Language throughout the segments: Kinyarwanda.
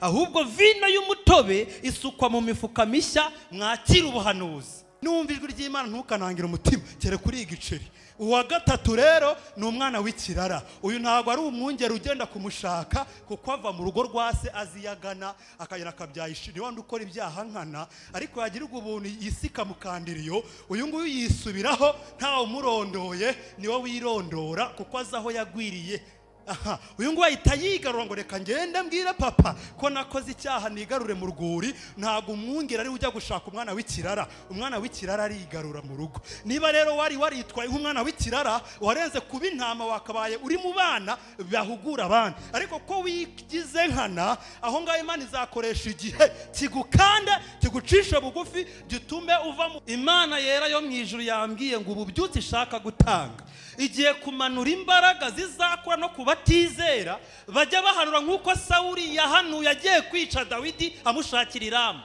ahubwo vino y'umutobe isukwa mu mifuka mishya mwakira ubuhanuzi. Numva ijwi ry'Imana ntukanangire umutima kere kuri igiceri. Uwa gatatu rero ni umwana w'ikirara. Uyu ntago ari umwungere ugenda kumushaka kuko ava mu rugo rwa se aziyagana akagera akabyayisha. Ni wandi ukora ibyaha nkana ariko yagirirwa ubuntu yisika mukandiriyo. Uyu nguyu yisubiraho ntawe umurondoye, niwe wirondora kuko azaho yagwiriye. Aha, uyu nguyu ahita yigarura ngo reka ngende mbwira papa ko nakoze icyaha nigarure mu rwuri. Ntago umwungere ari ujya gushaka umwana w'ikirara. Umwana w'ikirara arigarura mu rugo. Niba rero waritwaye nk'umwana w'ikirara warenze kuba intama wakabaye uri mu bana bahugura abandi, ariko ko wigize nkana aho ngaho Imana izakoresha igihe kigukande kigucisha bugufi gitume uva mu Imana yera yo mu ijuru. Yambwiye ngo ubu byutse ishaka gutanga igiye kumanura imbaraga zizakora no kubatizera bajya bahanura nk'uko Sawuli yahanuye agiye kwica Dawidi amushakira irama.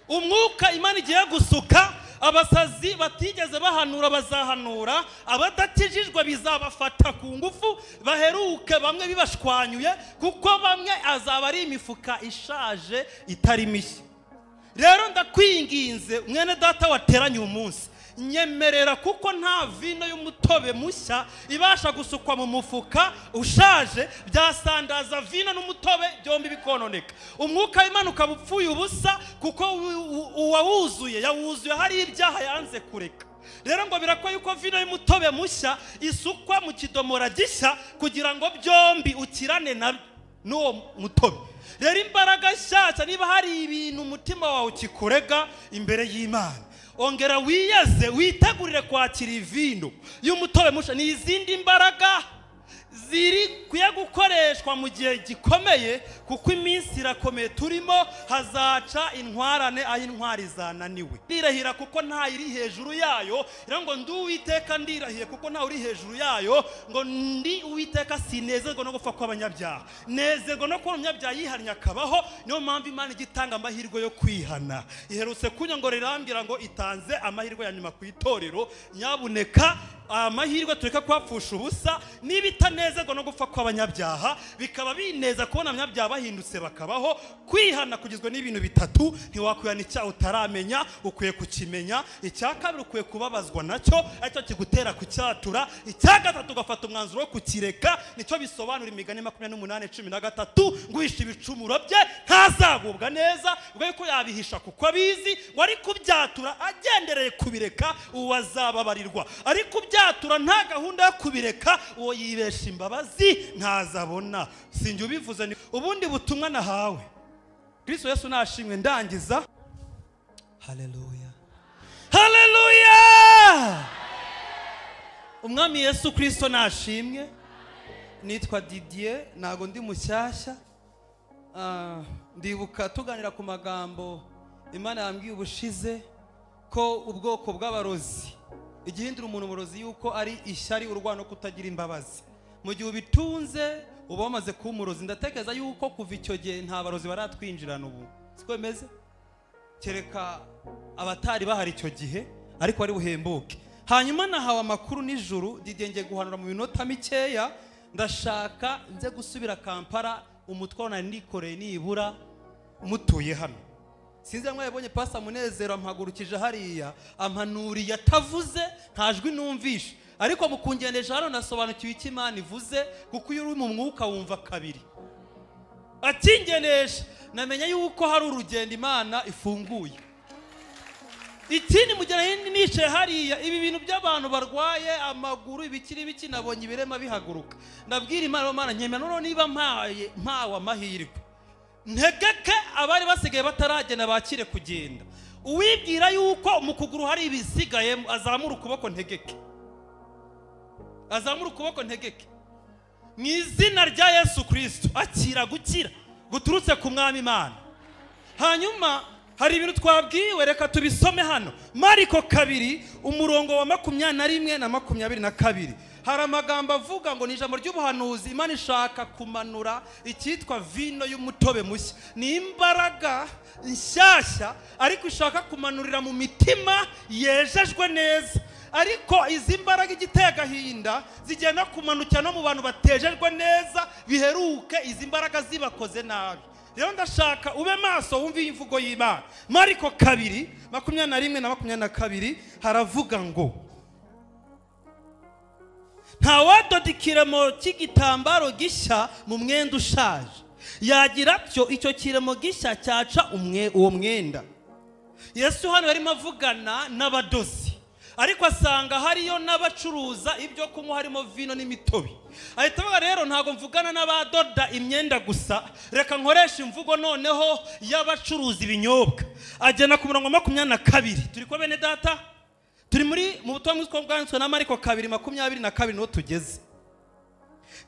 Umwuka Imana igiye gusuka, abasazi batigeze bahanura bazahanura, abadatijijwe bizabafata ku ngufu baheruke bamwe bibashwanyuye kuko bamwe azaba ari imifuka ishaje itari mishya. Rero ndakwinginze mwene data wateranye umunsi, nyemerera kuko nta vino y'umutobe mushya ibasha gusukwa mu mufuka ushaje, byasandaza vino n'umutobe byombi bikononeka. Umwuka w'Imana ukaba upfuye ubusa kuko uwawuzuye yawuzuye hari ibyaha yanze kureka. Rero ngo birakwiye yuko vino y'umutobe mushya isukwa mu kidomora gishya kugira ngo byombi ukirane n'uwo mutobe. Rero imbaraga nshyashya, niba hari ibintu umutima wawe ukikurega imbere y'Imana, ongera wiyeze witegurire kwakira ivino y'umutobe musha. Ni izindi mbaraga ziri kuya gukoreshwa mu gihe gikomeye kuko iminsi irakomeye turimo. Hazaca intwarane aho intwari zananiwe. Ndirahira kuko nta iri hejuru yayo. Ngo ndi Uwiteka ndirahiye kuko nta uri hejuru yayo. Ngo ndi Uwiteka sinezerwa no gupfa kw'abanyabyaha, nezerwa no kuba umunyabyaha yihannye akabaho. Niyo mpamvu Imana igitanga amahirwe yo kwihana. Iherutse kunyongorera irambwira ngo itanze amahirwe ya nyuma ku itorero. Nyabuneka amahirwe tureka kwapfusha ubusa. Niba itanezerwa no gupfa kw'abanyabyaha, bikaba bineza kubona abanyabyaha bahindutse bakabaho. Kwihana kugizwe n'ibintu bitatu. Ntiwakwihana icyaha utaramenya, ukwiye kukimenya. Icya kabiri ukwiye kubabazwa nacyo, aricyo kigutera kucyatura. Icya gatatu ugafata umwanzuro wo kukireka. Nicyo bisobanura imigani 28:13 ngo uhisha ibicumuro bye ntazagubwa neza, ubwo yuko yabihisha kuko abizi. Wari kubyatura agendereye kubireka uwo azababarirwa, ariko byatura nta gahunda yo kubireka uwo yibesha imbabazi ntazabona. Sinjye ubivuze, ni ubundi butumwa nahawe. Kristo Yesu nashimwe. Ndangiza. Haleluya, haleluya. Umwami Yesu Kristo nashimwe. Nitwa Didier, nago ndi mushyashya. Ndibuka tuganira ku magambo Imana yambwiye ubushize ko ubwoko bw'abarozi igihindura umuntu umurozi yuko ari ishyari, urwano, kutagira imbabazi. Mu gihe ubitunze uba wamaze kuba umurozi. Ndatekereza yuko kuva icyo gihe nta barozi baratwinjirana ubu, siko bimeze, kereka abatari bahari icyo gihe ariko ari buhembuke. Hanyuma nahawe amakuru nijoro, Didier guhanura mu minota mikeya. Ndashaka nze gusubira Kampala, umutwaro nari nikoreye nibura mutuye hano. Sinzi mwabonye Pastor Munezero ampagurukije hariya ampanuriye atavuze, ntajwi numvisha, ariko mukungendeje hano nasobanukiwe iki Imana ivuze kuko iyo uri mu mwuka wumva kabiri. Akingenesha namenya yuko hari urugendo Imana ifunguye. Ikindi mugera nicaye hariya, ibi bintu by'abantu barwaye amaguru ibikiri biki nabonye ibirema bihaguruka. Ndabwira Imana nyemera none niba mpawe amahirwe ntegeke abari basigaye bataragenda bakire kugenda. Uwibwira yuko mu kuguru hari ibisigaye azamura ukuboko ntegeke, azamura ukuboko ntegeke mu izina rya Yesu Kristo. Akira gukira guturutse ku Mwami Imana. Hanyuma hari ibintu twabwiwe, reka tubisome hano. Mariko 2:21 na 22. Hari amagambo avuga ngo ni ijambo ry'ubuhanuzi. Imana ishaka kumanura icyitwa vino y'umutobe mushya. Ni imbaraga nshyashya ariko ishaka kumanurira mu mitima yejejwe neza. Ariko izi mbaraga igiteye agahinda zigenda kumanukira no mu bantu batejejwe neza, biheruke izi mbaraga zibakoze nabi. rero ndashaka ube maso wumve imvugo y'Imana. Mariko 2:21 na 22 haravuga ngo nta wadoda ikiremo cy'igitambaro gishya mu mwenda ushaje, yagira byo icyo kiremo gishya cyaca uwo mwenda. Yesu hano yarimo avugana n'abadozi, ariko asanga hariyo n'abacuruza ibyo kunywa harimo vino n'imitobe. Ahita avuga rero ntago mvugana n'abadoda imyenda gusa, reka nkoresha imvugo noneho y'abacuruza ibinyobwa. Agena ku murongo 22. Turi ko bene data, turi mu butumwa bwanditswe na Mariko 2:22 niho tugeze.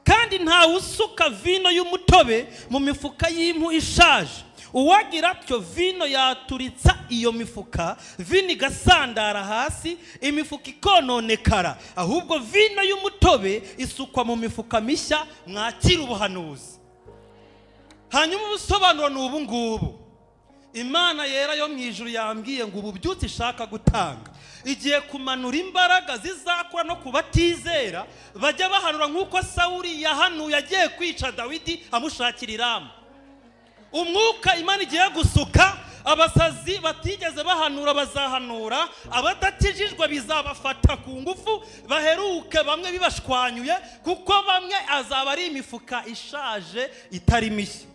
Kandi nta usuka vino y'umutobe mu mifuka y'impu ishaje, uwagira byo vino yaturitsa iyo mifuka, vino igasandara hasi, imifuka ikononekara. Ahubwo vino y'umutobe isukwa mu mifuka mishya, mwakira ubuhanuzi. Hanyuma ubusobanuro ni ubu ngubu. Imana yera yo mu ijuru yambwiye ngo ububyutse ishaka gutanga igiye kumanura imbaraga zizakora no kubatizera bajya bahanura nk'uko Sawuli yahanuye agiye kwica Dawidi amushakira Rama. Umwuka Imana igiye gusuka, abasazi batigeze bahanura bazahanura, abadatijijwe bizabafata ku ngufu baheruke bamwe bibashwanyuye, kuko bamwe azaba ari imifuka ishaje itari mishya.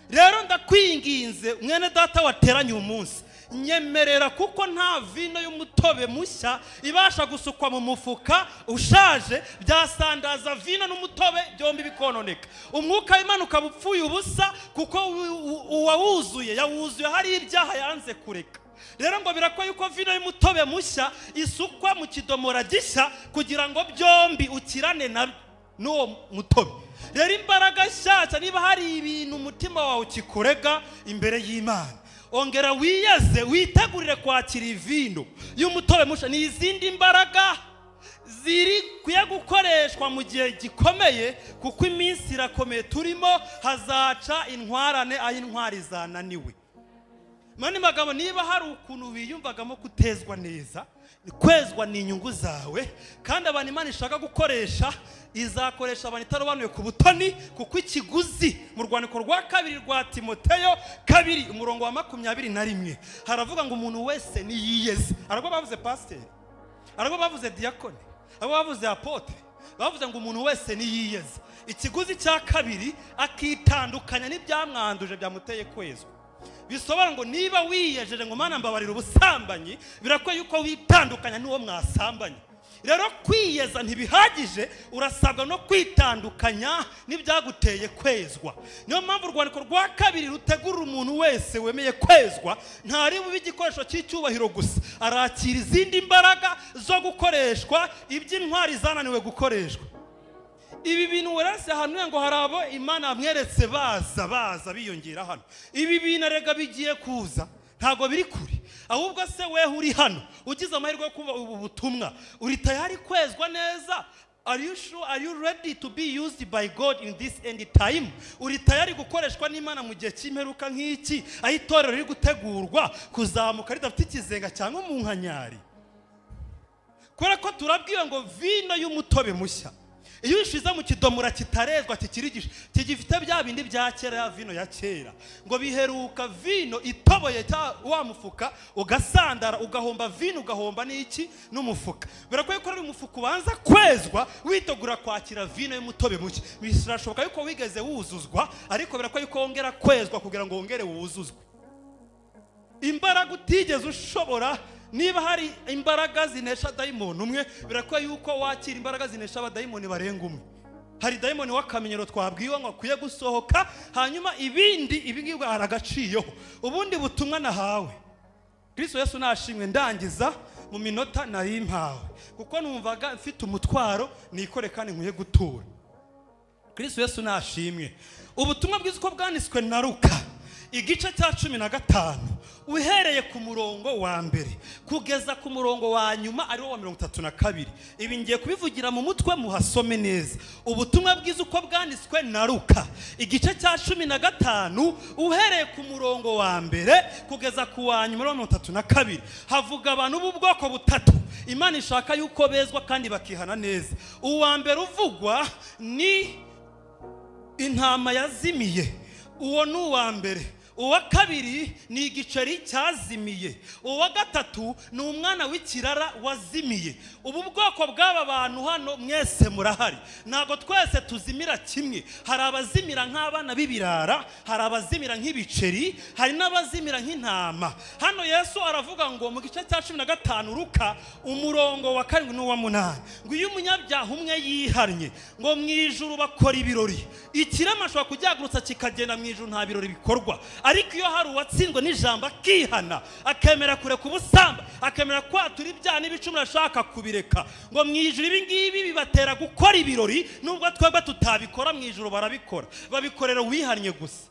Rero ndakwinginze mwene data wateranye umunsi, nyemerera kuko nta vino y'umutobe mushya ibasha gusukwa mu mufuka ushaje, byasandaza vino n'umutobe byombi bikononeka. Umwuka w'Imana ukaba upfuye ubusa, kuko uwawuzuye yawuzuye hari ibyaha yanze kureka. Rero ngo birakwiye yuko vino y'umutobe mushya isukwa mu kidomora gishya kugira ngo byombi ukirane n'uwo mutobe. Rero imbaraga nshyashya, niba hari ibintu umutima wawe ukikurega imbere y'Imana, ongera wiyeze witegurire kwakira vino y'umutobe mushya. Ni izindi imbaraga ziri kuya gukoreshwa mu gihe gikomeye, kuko iminsi irakomeye turimo, hazaca intwarane aho intwari zananiwe. Mani magabo, niba hari ukuntu wiyumvagamo kutezwa neza, kwezwa ni inyungu zawe, kandi abantu Imana ishaka gukoresha izakoresha abantu itarobanuye ku butoni, kuko ikiguzi mu rwandiko rwa 2 rwa Timoteyo 2:21 haravuga ngo umuntu wese niyiyeze. Ariko bavuze pasiteri, ariko bavuze diakoni, ariko bavuze apotre, bavuze ngo umuntu wese niyiyeze. Ikiguzi cya 2 akitandukanya n'ibyamwanduje byamuteye kwezwa. Bisobanura ngo niba wiyejeje ngo Mana mbabarira ubusambanyi, birakwiye yuko witandukanya n'uwo mwasambanye. Rero kwiyeza ntibihagije, urasabwa no kwitandukanya n'ibyaguteye kwezwa. Niyo mpamvu urwandiko rwa 2 rutegurira umuntu wese wemeye kwezwa, ntari bube igikoresho cy'icyubahiro gusa, arakira izindi imbaraga zo gukoreshwa iby'intwari zananiwe gukoreshwa. Ibi bintu werase hanuye ngo harabo Imana amweretse baza biyongera hano. Ibi bintu rega bigiye kuza, ntago biri kuri. Ahubwo se wewe uri hano ugize amahirwe yo kuba ubu butumwa, uri tayari kwezwa neza? Are you sure? Are you ready to be used by God in this end time? Uri tayari gukoreshwa n'Imana mu gihe cy'imperuka nk'iki, aho itorero riri gutegurwa kuzamuka ridafite ikizenga cyangwa mu nkanyari? Kubera ko turabwiwe ngo vino y'umutobe mushya iyo ushize mu kidomora kitarezwa kikirigisha, kigifite bya bindi bya kera ya vino ya kera, ngo biheruka vino itoboye cya wa mufuka ugasandara, ugahomba vino, ugahomba n'iki n'umufuka. Birakwiye ko ari umufuka ubanza kwezwa witegura kwakira vino y'umutobe muke. Birashoboka yuko wigeze wuzuzwa, ariko birakwiye ko wongera kwezwa kugira ngo wongere wuzuzwe. Imbaraga utigeze ushobora, niba hari imbaraga zinesha dayimoni umwe, birakwiye yuko wakira imbaraga zinesha abadayimoni barenga umwe. Hari dayimoni w'akamenyero twabwiwe ngo akwiye gusohoka, hanyuma ibi ngibwa haragaciyeho. Ubundi butumwa nahawe, Kristo Yesu nashimwe, ndangiza mu minota nari mpawe, kuko numvaga mfite umutwaro nikore kandi nkwiye gutura. Kristo Yesu nashimwe. Ubutumwa bwiza uko bwanditswe na Luka igice cya 15 uhereye ku murongo wa mbere kugeza ku murongo wa nyuma ari wo 32. Ibi ngiye kubivugira mu mutwe muhasome neza. Ubutumwa bwiza uko bwanditswe na Luka igice cya 15 uhereye ku murongo wa mbere kugeza ku wa nyuma 32. Havuga abantu b'ubwoko butatu Imana ishaka yuko bezwa kandi bakihana neza. Uwa mbere uvugwa ni intama yazimiye. uwo ni uwa mbere. Uwa kabiri ni igiceri cyazimiye. Uwa gatatu ni umwana w'ikirara wazimiye. Ubu bwoko bw'aba bantu hano mwese murahari, ntago twese tuzimira kimwe. Hari abazimira nk'abana b'ibirara, hari abazimira nk'ibiceri, hari n'abazimira nk'intama. Hano Yesu aravuga ngo mu gice cya 15 Luka umurongo wa 7 n'uwa 8 ngo iyo umunyabyaha umwe yiharanye ngo mu ijuru bakora ibirori. Ikirema ashobora kujyagurutsa kikagenda mu ijuru nta birori bikorwa. Ariko iyo hari uwatsindwa n'ijambo akihana, akemera kureka ubusamba, akemera kwatura ibyaha n'ibicumuro ashaka kubireka, ngo mu ijuru ibi ngibi bibatera gukora ibirori. Nubwo twebwe tutabikora, mu ijuru barabikora. Babikorera uwihannye gusa.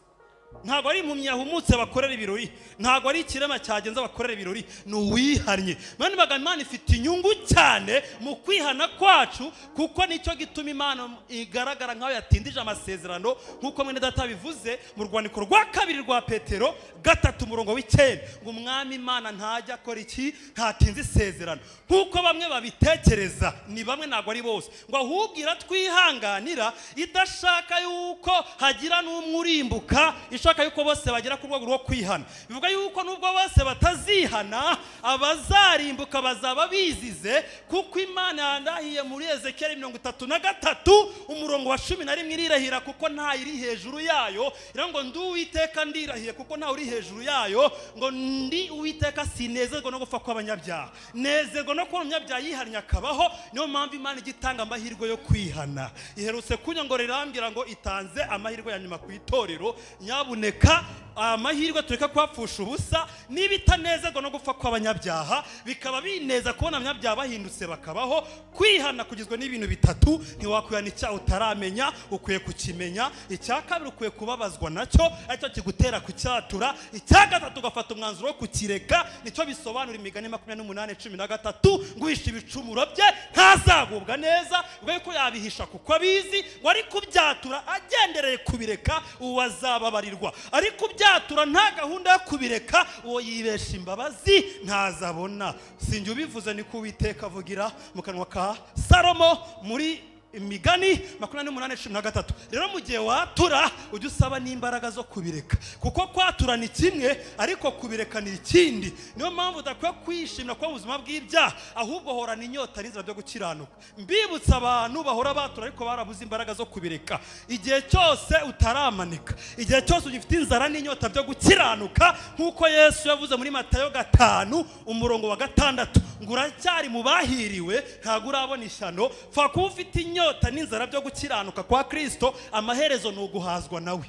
Ntago ari impumyi yahumutse bakorera ibirori, ntago ari ikirema cyagenza bakorera ibirori, ni uwihannye. Mani Imana ifite inyungu cyane mu kwihana kwacu, kuko nicyo gituma Imana igaragara nkaho yatindije amasezerano, nkuko mwene data bivuze mu rwandiko rwa 2 rwa Petero 3 umurongo w'9 ngo umwami Imana ntajya akora iki, ntatinze isezerano nkuko bamwe babitekereza. Ni bamwe, ntago ari bose, ngo ahubwira twihanganira idashaka yuko hagira n'umwurimbuka, ishaka yuko bose bagera ku rwego rwo kwihana. Bivuga yuko nubwo bose batazihana, abazarimbuka bazaba bizize, kuko Imana yandahiye muri Ezekiel 33 umurongo wa 11 irahira, kuko nta iri hejuru yayo. Ngo ndi Uwiteka ndirahiye kuko nta uri hejuru yayo, ngo ndi Uwiteka sinezerwa no gupfa kw'abanyabyaha, nezerwa no kuba umunyabyaha yihannye akabaho. Niyo mpamvu Imana igitanga amahirwe yo kwihana. Iherutse kunyongorera irambwira ngo itanze amahirwe ya nyuma ku itorero. Nyabuneka amahirwe tureka kwapfusha ubusa, niba itanezerwa no gupfa kw'abanyabyaha, bikaba bineza kubona abanyabyaha bahindutse bakabaho. Kwihana kugizwe n'ibintu bitatu. Ntiwakwihana icyaha utaramenya, ukwiye kukimenya. Icya kabiri ukwiye kubabazwa nacyo, aricyo kigutera kucyatura. Icya gatatu ugafata umwanzuro wo kukireka. Nicyo bisobanura Imigani 28:13 ngo uhisha ibicumuro bye ntazagubwa neza, ubwo yuko yabihisha kuko abizi, ngo ari kubyatura agendereye kubireka uwo azababarirwa. Ari kubyatura nta gahunda yo kubireka, uwo yibesha imbabazi ntazabona. Sinjye ubivuze, ni ko Uwiteka avugira mu kanwa ka Salomo muri Imigani 28:13. Rero mu gihe watura ujye usaba n'imbaraga zo kubireka, kuko kwatura ni kimwe ariko kubireka ni ikindi. Niyo mpamvu udakwiye kwishimira ko ubuzima bw'ibyaha, ahubwo horana inyota n'inzira byo gukiranuka. Mbibutsa abantu bahora batura ariko barabuze imbaraga zo kubireka. Igihe cyose utaramanika, igihe cyose ugifite inzara n'inyota byo gukiranuka, nkuko Yesu yavuze muri Matayo 5 umurongo wa 6 ngo uracyari mu bahiriwe, ntago urabona ishyano. Fa kuba ufite inyota n'inzara byo gukiranuka kwa Kristo, amaherezo ni uguhazwa nawe.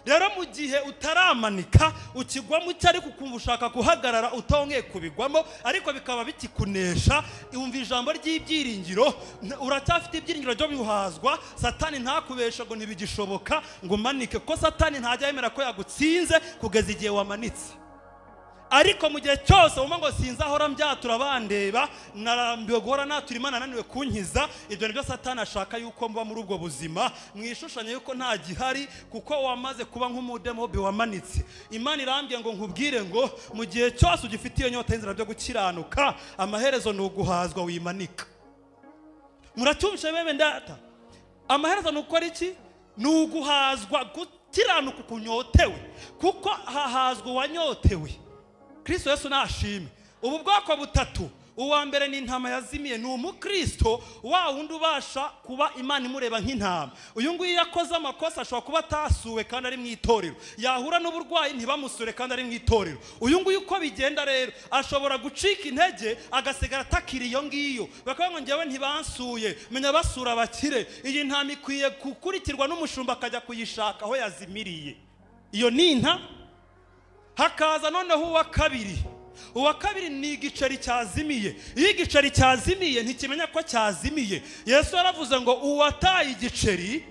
Rero mu gihe utaramanika, ukigwa mu cyari kukumva ushaka guhagarara utongeye kubigwamo, ariko bikaba bikikunesha, umva ijambo ry'ibyiringiro, uracyafite ibyiringiro byo bihuhazwa. Satani ntakubesha ngo ntibigishoboka ngo umanike, ko Satani ntajya yemera ko yagutsinze kugeza igihe wamanitse. Ariko mu gihe cyose wumva ngo sinza ahora mbyatura bandeba, narambiwe guhora natura, Imana nananiwe kunkiza, ibyo nibyo Satani ashaka yuko mba muri ubwo buzima, mwishushanya yuko nta gihari, kuko wamaze kuba nk'umudemobe wamanitse. Imana irambye ngo nkubwire ngo mu gihe cyose ugifitiye inyota y'inzira byo gukiranuka, amaherezo ni uguhazwa wimanika. Muracyumvishe bebe ndata? Amaherezo ni ukora iki? Ni uguhazwa, gukiranuka kunyotewe, kuko hahazwa wanyotewe. Kristo Yesu nashime. Ubu bwoko butatu, uwa mbere ni intama yazimiye, ni umukristo wa wundi ubasha kuba Imana imureba nk'intama. Uyu nguyu yakoze amakosa, ashobora kuba atasuwe kandi ari mu itorero, yahura n'uburwayi ntibamusure kandi ari mu itorero. Uyu nguyu uko bigenda rero, ashobora gucika intege agasigara atakira iyo ngiyo, bakavuga ngo njyewe ntibansuye, menya basura abakire. Iyi ntama ikwiye gukurikirwa n'umushumba akajya kuyishaka aho yazimiriye. Iyo ni intama. Hakaza noneho uwa kabiri. Uwa kabiri ni igiceri cyazimiye. Iyo igiceri cyazimiye ntikimenya ko cyazimiye. Yesu yaravuze ngo uwataye igiceri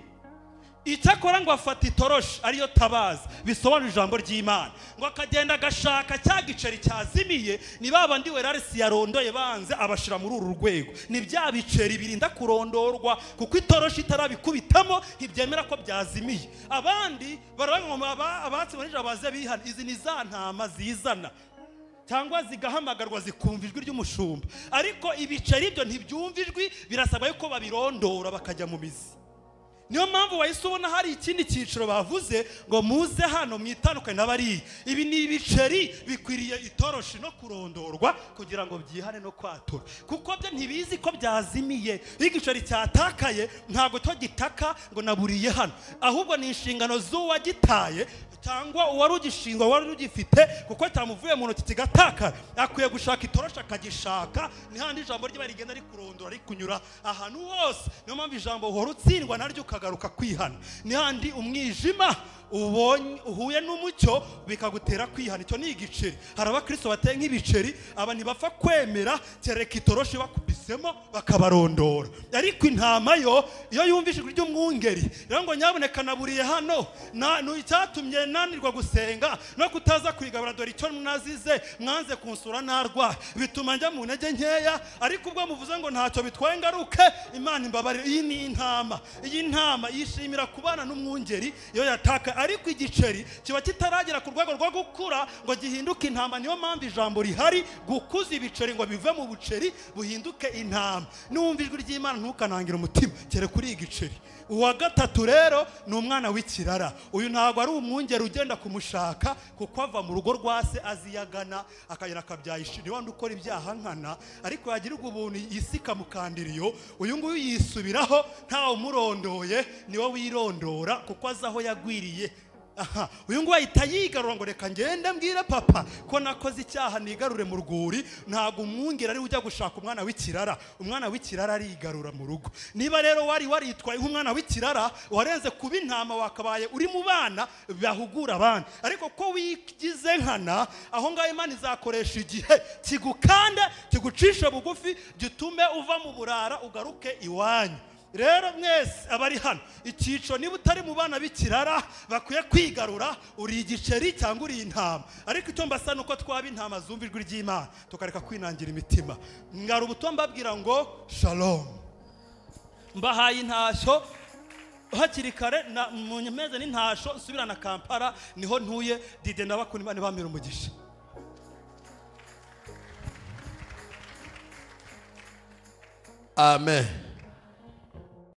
icyakora ngo afata itoroshi, ariyo tabaza, bisobanura ijambo ry'Imana, ngo akagenda agashaka cya giceri cyazimiye. Ni babandi Werarisi yarondoye banze abashira muri uru rwego. Ni bya biceri birinda kurondorwa, kuko itoroshi itarabikubitamo ntibyemera ko byazimiye. Abandi barabangoma abatsi muri jabaze bihana, izi ni za ntama zizana cyangwa zigahamagarwa zikumva ijwi ry'umushumba. Ariko ibiceri byo ntibyumva ijwi, birasaba yuko babirondora bakajya mu mizi. niyo mpamvu wahise ubona hari ikindi cyiciro bavuze ngo muze hano mwitandukanye n'abariya. Ibi ni ibiceri bikwiriye itoroshi no kurondorwa kugira ngo byihane no kwatura, kuko byo ntibizi ko byazimiye. Iyo igiceri cyatakaye ntabwo to gitaka ngo naburiye hano, ahubwo ni inshingano z'uwagitaye cyangwa uwari ugishinzwe, wari ugifite, kuko cyamuvuye mu ntoki kigataka, akwiye gushaka itoroshi akagishaka. Ni handi ijambo ry'Imana rigenda rikurondora rikunyura ahantu hose. Niyo mpamvu ijambo uhora utsindwa naryo ukagaruka kwihana. Ni handi umwijima uhuye n'umucyo bikagutera kwihana. Icyo ni igiceri. Hari abakristo bateye nk'ibiceri, aba ntibapfa kwemera kereka itoroshi bakubisemo bakabarondora. Ariko intama yo iyo yumvise ijwi ry'umwungeri rero ngo nyaboneka naburiye hano, icyatumye nanirwa gusenga no kutaza kwigabura, dore icyo mwazize, mwanze kunsura narwaye, bituma njya mu ntege nkeya. Ariko ubwo muvuze ngo ntacyo bitwaye ngaruke, Imana imbabarire. Iyi ni intama. Iyi ntama yishimira kubana n'umwungeri iyo yataka, ariko igiceri kiba kitaragera ku rwego rwo gukura ngo gihinduke intama. Niyo mpamvu ijambo rihari gukuza ibiceri ngo bive mu buceri buhinduke intama. Numva ijwi ry'Imana ntukanangire umutima kere kuri igiceri. Uwa gatatu rero ni umwana w'ikirara. Uyu ntabwo ari umwungeri ugenda kumushaka, kuko ava mu rugo rwa se aziyagana akagera akabyayishira. Ni wandi ukora ibyaha nkana, ariko yagirirwa ubuntu isi ikamukandiriyo. Uyu nguyu yisubiraho ntawe umurondoye, niwe wirondora kuko azi aho yagwiriye. Uyu nguyu ahita yigarura ngo reka ngende mbwire papa ko nakoze icyaha nigarure mu rwuri. Ntabwo umwungeri ari ujya gushaka umwana w'ikirara. Umwana w'ikirara arigarura mu rugo. Niba rero wari waritwaye nk'umwana w'ikirara, warenze kuba intama, wakabaye uri mu bana bahugura abandi. Ariko ko wigize nkana, aho ngaho Imana izakoresha igihe kigukande, kigucishe bugufi, gitume uva mu burara ugaruke iwanyu. Rero mwese abari hano, icyiciro niba utari mu bana b'ikirara bakwiye kwigarura, uri igiceri cyangwa uri intama. Ariko icyo mbasa nuko twaba intama zumva ijwi ry'Imana, tukareka kwinangira imitima. Ngara ubuto mbabwira ngo shalom. Mbahaye intashyo hakiri kare, mu meze n'intashyo nsubirana Kampala, niho ntuye. Dide ndabakunda, Imana ibamire umugisha. Amen.